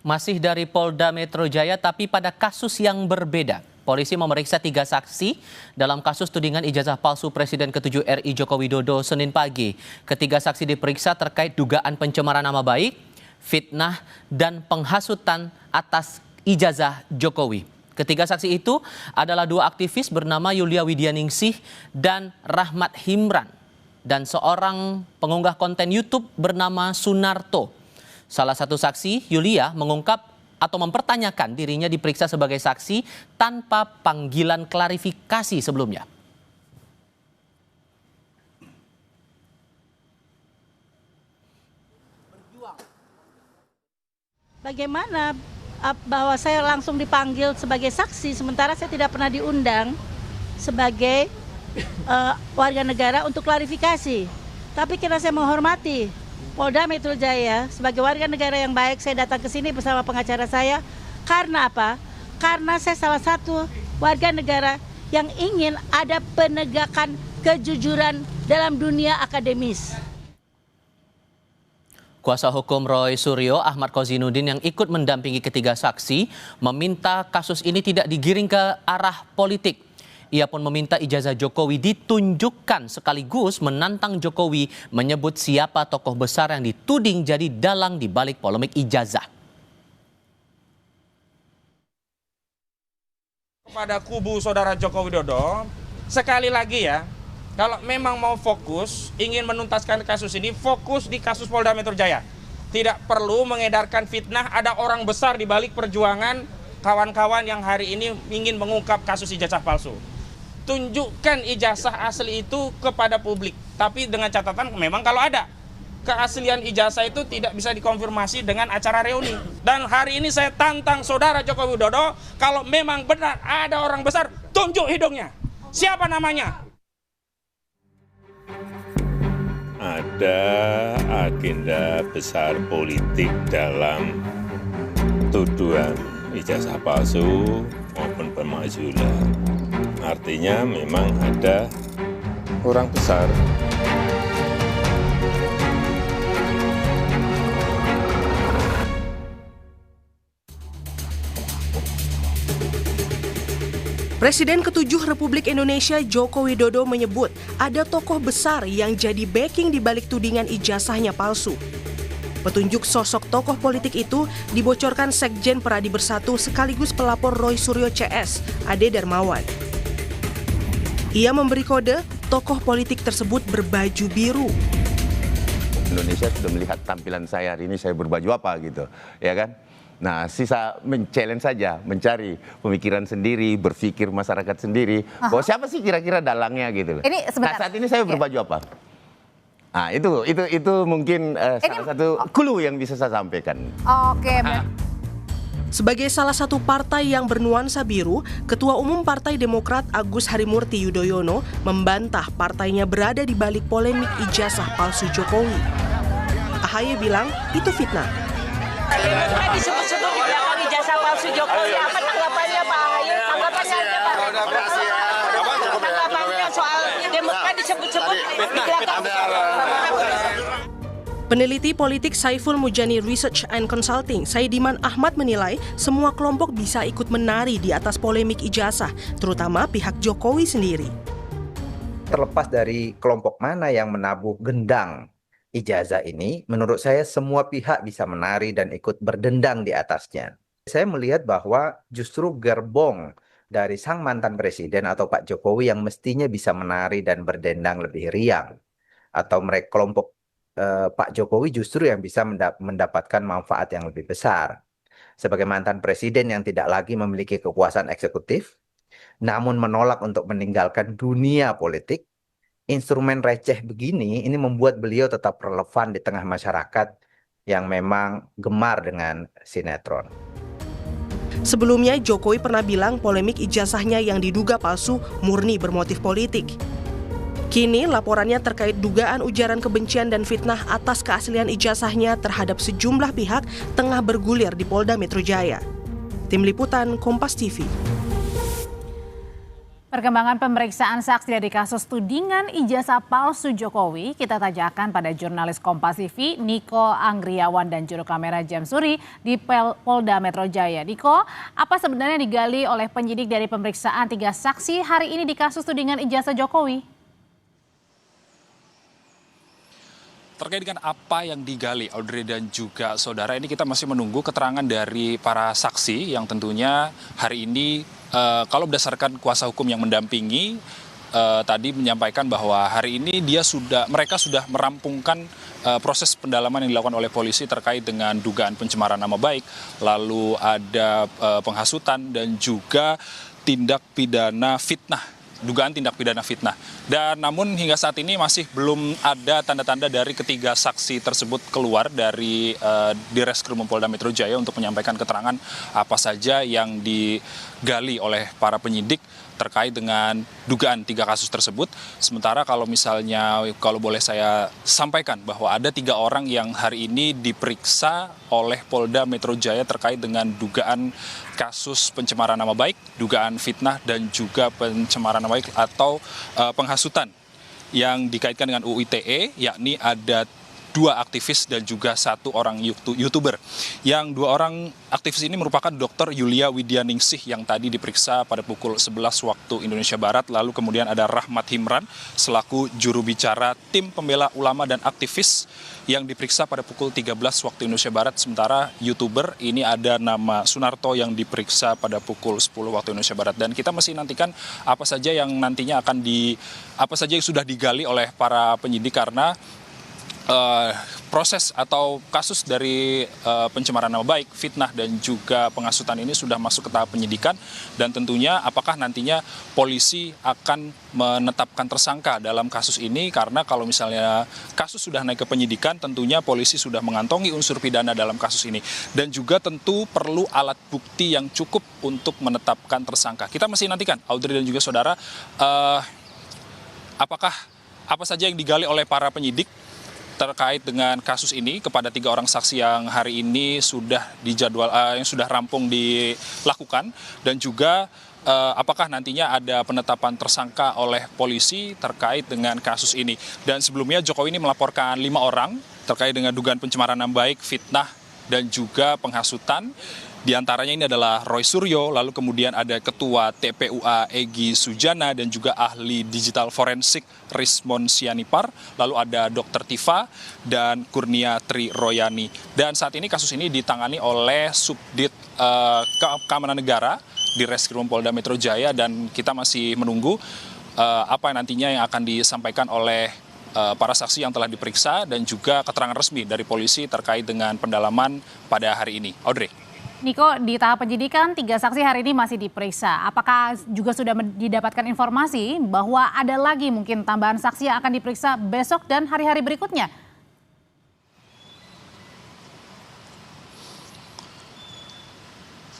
Masih dari Polda Metro Jaya, tapi pada kasus yang berbeda. Polisi memeriksa 3 saksi dalam kasus tudingan ijazah palsu Presiden ke-7 RI Joko Widodo Senin pagi. Ketiga saksi diperiksa terkait dugaan pencemaran nama baik, fitnah, dan penghasutan atas ijazah Jokowi. Ketiga saksi itu adalah 2 aktivis bernama Yulia Widianingsih dan Rahmat Himran, dan seorang pengunggah konten YouTube bernama Sunarto. Salah satu saksi, Yulia, mengungkap atau mempertanyakan dirinya diperiksa sebagai saksi tanpa panggilan klarifikasi sebelumnya. Bagaimana bahwa saya langsung dipanggil sebagai saksi sementara saya tidak pernah diundang sebagai warga negara untuk klarifikasi. Tapi karena saya menghormati Polda Metro Jaya sebagai warga negara yang baik, saya datang ke sini bersama pengacara saya. Karena apa? Karena saya salah satu warga negara yang ingin ada penegakan kejujuran dalam dunia akademis. Kuasa hukum Roy Suryo, Ahmad Kozinudin, yang ikut mendampingi ketiga saksi, meminta kasus ini tidak digiring ke arah politik. Ia pun meminta ijazah Jokowi ditunjukkan, sekaligus menantang Jokowi menyebut siapa tokoh besar yang dituding jadi dalang di balik polemik ijazah. Kepada kubu saudara Joko Widodo, sekali lagi ya, kalau memang mau fokus, ingin menuntaskan kasus ini, fokus di kasus Polda Metro Jaya. Tidak perlu mengedarkan fitnah, ada orang besar di balik perjuangan kawan-kawan yang hari ini ingin mengungkap kasus ijazah palsu. Tunjukkan ijazah asli itu kepada publik. Tapi dengan catatan memang kalau ada keaslian ijazah itu tidak bisa dikonfirmasi dengan acara reuni. Dan hari ini saya tantang saudara Joko Widodo, kalau memang benar ada orang besar, tunjuk hidungnya. Siapa namanya? Ada agenda besar politik dalam tuduhan ijazah palsu maupun pemakzulan. Artinya memang ada orang besar. Presiden ke-7 Republik Indonesia Joko Widodo menyebut ada tokoh besar yang jadi backing di balik tudingan ijazahnya palsu. Petunjuk sosok tokoh politik itu dibocorkan Sekjen Peradi Bersatu sekaligus pelapor Roy Suryo CS, Ade Darmawan. Ia memberi kode tokoh politik tersebut berbaju biru. Indonesia sudah melihat tampilan saya hari ini, saya berbaju apa gitu, ya kan? Nah, sisa men-challenge saja, mencari pemikiran sendiri, berpikir masyarakat sendiri, bahwa siapa sih kira-kira dalangnya gitu. Ini sebentar. Nah, saat ini saya berbaju apa? Nah, itu mungkin salah satu clue yang bisa saya sampaikan. Oke, Sebagai salah satu partai yang bernuansa biru, Ketua Umum Partai Demokrat Agus Harimurti Yudhoyono membantah partainya berada di balik polemik ijazah palsu Jokowi. AHY bilang itu fitnah. Kan disebut-sebut di belakang ijazah palsu Jokowi. Apa tanggapannya Pak AHY? Tanggapannya aja Pak. Tanggapannya soal Demokrat disebut-sebut di belakang. Peneliti politik Saiful Mujani Research and Consulting, Saidiman Ahmad menilai semua kelompok bisa ikut menari di atas polemik ijazah, terutama pihak Jokowi sendiri. Terlepas dari kelompok mana yang menabuh gendang ijazah ini, menurut saya semua pihak bisa menari dan ikut berdendang di atasnya. Saya melihat bahwa justru gerbong dari sang mantan presiden atau Pak Jokowi yang mestinya bisa menari dan berdendang lebih riang, atau mereka kelompok Pak Jokowi justru yang bisa mendapatkan manfaat yang lebih besar. Sebagai mantan presiden yang tidak lagi memiliki kekuasaan eksekutif, namun menolak untuk meninggalkan dunia politik, instrumen receh begini ini membuat beliau tetap relevan di tengah masyarakat yang memang gemar dengan sinetron. Sebelumnya Jokowi pernah bilang polemik ijazahnya yang diduga palsu murni bermotif politik. Kini laporannya terkait dugaan ujaran kebencian dan fitnah atas keaslian ijazahnya terhadap sejumlah pihak tengah bergulir di Polda Metro Jaya. Tim Liputan Kompas TV. Perkembangan pemeriksaan saksi dari kasus tudingan ijazah palsu Jokowi kita tanyakan pada jurnalis Kompas TV Niko Anggriawan dan juru kamera Jamsuri di Polda Metro Jaya. Niko, apa sebenarnya digali oleh penyidik dari pemeriksaan 3 saksi hari ini di kasus tudingan ijazah Jokowi? Terkait dengan apa yang digali Audrey dan juga saudara, ini kita masih menunggu keterangan dari para saksi yang tentunya hari ini kalau berdasarkan kuasa hukum yang mendampingi tadi menyampaikan bahwa hari ini mereka sudah merampungkan proses pendalaman yang dilakukan oleh polisi terkait dengan dugaan pencemaran nama baik, lalu ada penghasutan dan juga tindak pidana fitnah. Dugaan tindak pidana fitnah. Dan namun hingga saat ini masih belum ada tanda-tanda dari ketiga saksi tersebut keluar dari Direskrim Polda Metro Jaya untuk menyampaikan keterangan apa saja yang digali oleh para penyidik terkait dengan dugaan 3 kasus tersebut. Sementara kalau boleh saya sampaikan bahwa ada 3 orang yang hari ini diperiksa oleh Polda Metro Jaya terkait dengan dugaan kasus pencemaran nama baik, dugaan fitnah dan juga pencemaran nama baik atau penghasutan yang dikaitkan dengan UU ITE, yakni ada 2 aktivis dan juga 1 orang YouTuber. Yang 2 orang aktivis ini merupakan Dr. Yulia Widyaningsih yang tadi diperiksa pada pukul 11 waktu Indonesia Barat. Lalu kemudian ada Rahmat Himran selaku juru bicara tim pembela ulama dan aktivis yang diperiksa pada pukul 13 waktu Indonesia Barat. Sementara YouTuber ini ada nama Sunarto yang diperiksa pada pukul 10 waktu Indonesia Barat. Dan kita masih nantikan apa saja yang nantinya apa saja yang sudah digali oleh para penyidik karena proses atau kasus dari pencemaran nama baik, fitnah dan juga penghasutan ini sudah masuk ke tahap penyidikan dan tentunya apakah nantinya polisi akan menetapkan tersangka dalam kasus ini karena kalau misalnya kasus sudah naik ke penyidikan tentunya polisi sudah mengantongi unsur pidana dalam kasus ini dan juga tentu perlu alat bukti yang cukup untuk menetapkan tersangka. Kita masih nantikan Audrey dan juga saudara apa saja yang digali oleh para penyidik terkait dengan kasus ini kepada 3 orang saksi yang hari ini sudah yang sudah rampung dilakukan dan juga apakah nantinya ada penetapan tersangka oleh polisi terkait dengan kasus ini. Dan sebelumnya Jokowi ini melaporkan 5 orang terkait dengan dugaan pencemaran nama baik, fitnah dan juga penghasutan. Di antaranya ini adalah Roy Suryo, lalu kemudian ada Ketua TPUA Egy Sujana dan juga ahli digital forensik Rismon Sianipar, lalu ada Dr. Tifa dan Kurnia Tri Royani. Dan saat ini kasus ini ditangani oleh Subdit Keamanan Negara di Reskrim Polda Metro Jaya dan kita masih menunggu apa nantinya yang akan disampaikan oleh para saksi yang telah diperiksa dan juga keterangan resmi dari polisi terkait dengan pendalaman pada hari ini. Audrey. Niko, di tahap penyidikan 3 saksi hari ini masih diperiksa. Apakah juga sudah didapatkan informasi bahwa ada lagi mungkin tambahan saksi yang akan diperiksa besok dan hari-hari berikutnya?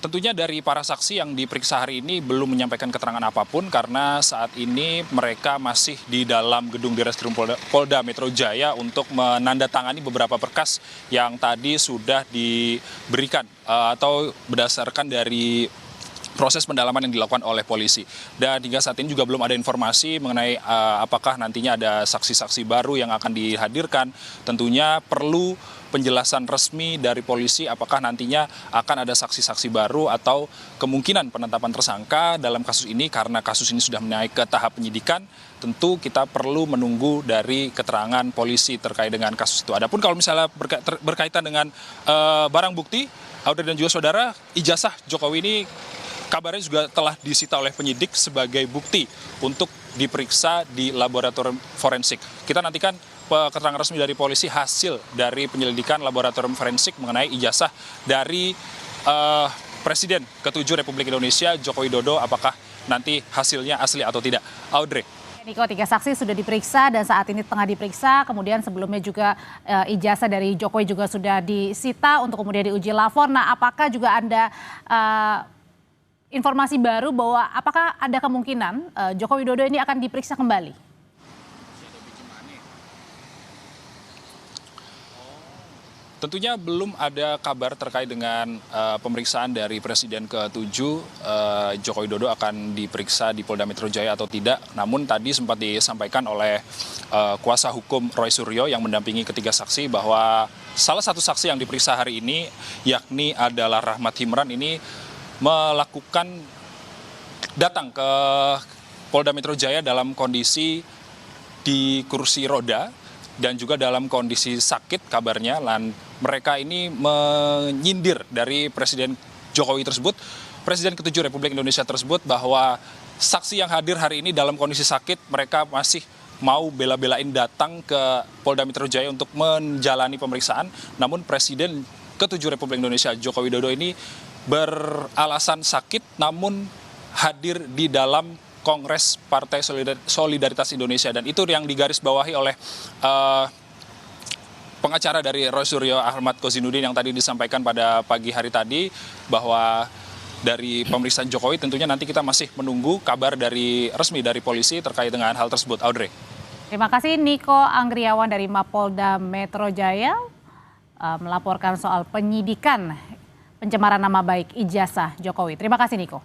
Tentunya dari para saksi yang diperiksa hari ini belum menyampaikan keterangan apapun karena saat ini mereka masih di dalam gedung Direskrim Polda Metro Jaya untuk menandatangani beberapa berkas yang tadi sudah diberikan atau berdasarkan dari proses pendalaman yang dilakukan oleh polisi. Dan hingga saat ini juga belum ada informasi mengenai apakah nantinya ada saksi-saksi baru yang akan dihadirkan. Tentunya perlu penjelasan resmi dari polisi apakah nantinya akan ada saksi-saksi baru atau kemungkinan penetapan tersangka dalam kasus ini karena kasus ini sudah naik ke tahap penyidikan. Tentu kita perlu menunggu dari keterangan polisi terkait dengan kasus itu. Adapun kalau misalnya berkaitan dengan barang bukti, Audrey dan juga saudara, ijazah Jokowi ini kabarnya juga telah disita oleh penyidik sebagai bukti untuk diperiksa di laboratorium forensik. Kita nantikan keterangan resmi dari polisi hasil dari penyelidikan laboratorium forensik mengenai ijazah dari Presiden ke-7 Republik Indonesia Joko Widodo, apakah nanti hasilnya asli atau tidak. Audrey. Niko, 3 saksi sudah diperiksa dan saat ini tengah diperiksa. Kemudian sebelumnya juga ijazah dari Jokowi juga sudah disita untuk kemudian diuji lapor. Nah, apakah juga ada informasi baru bahwa apakah ada kemungkinan Joko Widodo ini akan diperiksa kembali? Tentunya belum ada kabar terkait dengan pemeriksaan dari Presiden ke-7 Joko Widodo akan diperiksa di Polda Metro Jaya atau tidak. Namun tadi sempat disampaikan oleh kuasa hukum Roy Suryo yang mendampingi ketiga saksi bahwa salah satu saksi yang diperiksa hari ini yakni adalah Rahmat Himran ini melakukan datang ke Polda Metro Jaya dalam kondisi di kursi roda dan juga dalam kondisi sakit kabarnya. Mereka ini menyindir dari Presiden Jokowi tersebut, Presiden ke-7 Republik Indonesia tersebut, bahwa saksi yang hadir hari ini dalam kondisi sakit, mereka masih mau bela-belain datang ke Polda Metro Jaya untuk menjalani pemeriksaan. Namun Presiden ke-7 Republik Indonesia Joko Widodo ini beralasan sakit namun hadir di dalam Kongres Partai Solidaritas Indonesia, dan itu yang digarisbawahi oleh pengacara dari Roy Suryo Ahmad Kozinudin yang tadi disampaikan pada pagi hari tadi, bahwa dari pemeriksaan Jokowi tentunya nanti kita masih menunggu kabar resmi dari polisi terkait dengan hal tersebut. Audrey. Terima kasih Niko Anggriawan dari Mapolda Metro Jaya melaporkan soal penyidikan pencemaran nama baik ijazah Jokowi. Terima kasih Niko.